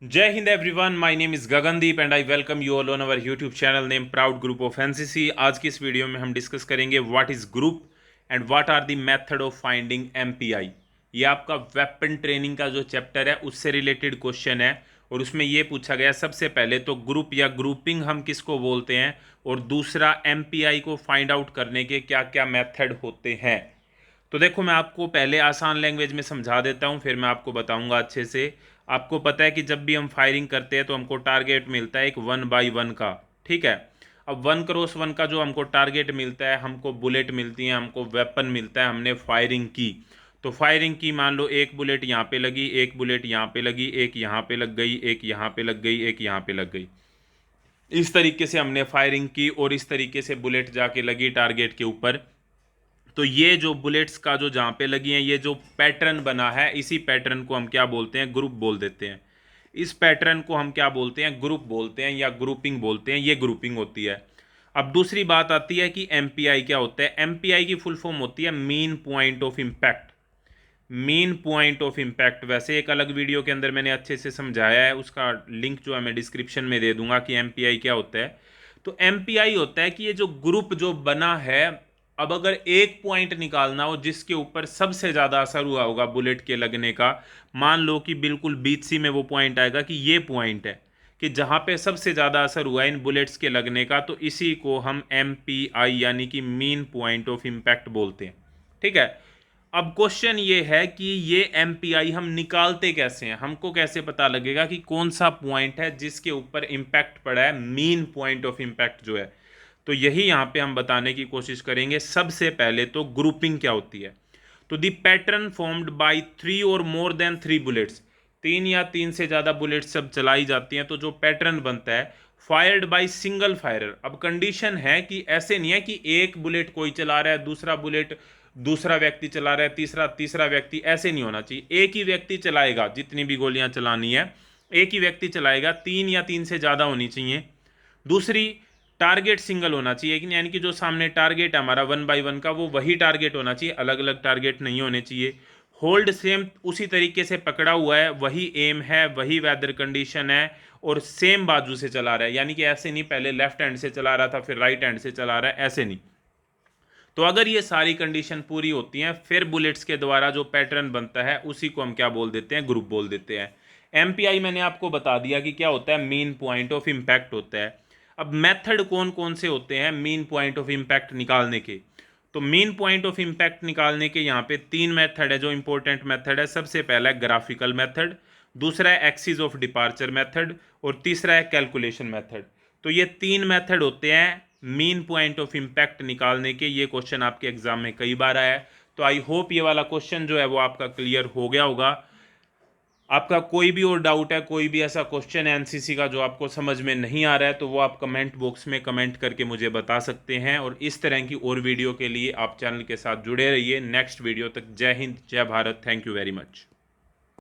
जय Hind everyone, my name is Gagandeep and I welcome you all on our YouTube channel name proud group of NCC. आज की इस video में हम discuss करेंगे what is group and what are the method of finding MPI. ये आपका weapon training का जो चैप्टर है उससे रिलेटेड क्वेश्चन है और उसमें ये पूछा गया सबसे पहले तो ग्रुप या ग्रुपिंग हम किसको बोलते हैं और दूसरा एमपीआई को फाइंड आउट करने के क्या क्या मेथड होते हैं। तो देखो, मैं आपको पहले आसान लैंग्वेज में समझा देता हूँ, फिर मैं आपको बताऊंगा अच्छे से। आपको पता है कि जब भी हम फायरिंग करते हैं तो हमको टारगेट मिलता है एक 1x1 का, ठीक है। अब 1x1 का जो हमको टारगेट मिलता है, हमको बुलेट मिलती है, हमको वेपन मिलता है, हमने फायरिंग की। तो फायरिंग की, मान लो एक बुलेट यहाँ पे लगी, एक बुलेट यहाँ पे लगी, एक यहाँ पे लग गई, एक यहाँ पे लग गई, एक यहाँ पे लग गई। इस तरीके से हमने फायरिंग की और इस तरीके से बुलेट जाके लगी टारगेट के ऊपर। तो ये जो बुलेट्स का जो जहाँ पे लगी हैं, ये जो पैटर्न बना है, इसी पैटर्न को हम क्या बोलते हैं? ग्रुप बोल देते हैं। इस पैटर्न को हम क्या बोलते हैं? ग्रुप बोलते हैं या ग्रुपिंग बोलते हैं। ये ग्रुपिंग होती है। अब दूसरी बात आती है कि एमपीआई क्या होता है। एमपीआई की फुल फॉर्म होती है mean point of impact. Mean point of impact वैसे एक अलग वीडियो के अंदर मैंने अच्छे से समझाया है, उसका लिंक जो है मैं डिस्क्रिप्शन में दे दूंगा कि एमपीआई क्या होता है। तो एमपीआई होता है कि ये जो ग्रुप जो बना है, अब अगर एक पॉइंट निकालना हो जिसके ऊपर सबसे ज्यादा असर हुआ होगा बुलेट के लगने का, मान लो कि बिल्कुल बीच सी में वो पॉइंट आएगा कि ये पॉइंट है कि जहां पे सबसे ज्यादा असर हुआ है इन बुलेट्स के लगने का, तो इसी को हम एमपीआई यानी कि मीन पॉइंट ऑफ इम्पैक्ट बोलते हैं, ठीक है। अब क्वेश्चन ये है कि ये एमपीआई हम निकालते कैसे हैं? हमको कैसे पता लगेगा कि कौन सा पॉइंट है जिसके ऊपर इंपैक्ट पड़ा है, मीन पॉइंट ऑफ इंपैक्ट जो है। तो यही यहां पे हम बताने की कोशिश करेंगे। सबसे पहले तो ग्रुपिंग क्या होती है। तो the pattern formed by 3 or more than 3 bullets, तीन या तीन से ज्यादा बुलेट्स जब चलाई जाती हैं तो जो पैटर्न बनता है, फायर्ड बाय सिंगल फायरर। अब कंडीशन है कि ऐसे नहीं है कि एक बुलेट कोई चला रहा है, दूसरा बुलेट दूसरा व्यक्ति चला रहा है, तीसरा तीसरा व्यक्ति, ऐसे नहीं होना चाहिए। एक ही व्यक्ति चलाएगा, जितनी भी गोलियां चलानी है एक ही व्यक्ति चलाएगा। तीन या तीन से ज्यादा होनी चाहिए। दूसरी, टारगेट सिंगल होना चाहिए, कि यानी कि जो सामने टारगेट है हमारा 1x1 का, वो वही टारगेट होना चाहिए, अलग अलग टारगेट नहीं होने चाहिए। होल्ड सेम उसी तरीके से पकड़ा हुआ है, वही एम है, वही वेदर कंडीशन है और सेम बाजू से चला रहा है, यानी कि ऐसे नहीं पहले लेफ्ट हैंड से चला रहा था फिर राइट हैंड से चला रहा है, ऐसे नहीं। तो अगर ये सारी कंडीशन पूरी होती हैं, फिर बुलेट्स के द्वारा जो पैटर्न बनता है उसी को हम क्या बोल देते हैं? ग्रुप बोल देते हैं। एमपीआई मैंने आपको बता दिया कि क्या होता है, मीन पॉइंट ऑफ इंपैक्ट होता है। अब मेथड कौन कौन से होते हैं मीन पॉइंट ऑफ इंपैक्ट निकालने के? तो मीन पॉइंट ऑफ इंपैक्ट निकालने के यहाँ पे 3 मेथड है जो इंपॉर्टेंट मेथड है। सबसे पहला है ग्राफिकल मेथड, दूसरा है एक्सिस ऑफ डिपार्चर मेथड और तीसरा है कैलकुलेशन मेथड। तो ये 3 मेथड होते हैं मीन पॉइंट ऑफ इंपैक्ट निकालने के। ये क्वेश्चन आपके एग्जाम में कई बार आया है। तो आई होप ये वाला क्वेश्चन जो है वो आपका क्लियर हो गया होगा। आपका कोई भी और डाउट है, कोई भी ऐसा क्वेश्चन है एनसीसी का जो आपको समझ में नहीं आ रहा है, तो वो आप कमेंट बॉक्स में कमेंट करके मुझे बता सकते हैं। और इस तरह की और वीडियो के लिए आप चैनल के साथ जुड़े रहिए। नेक्स्ट वीडियो तक जय हिंद, जय Bharat. Thank you very much.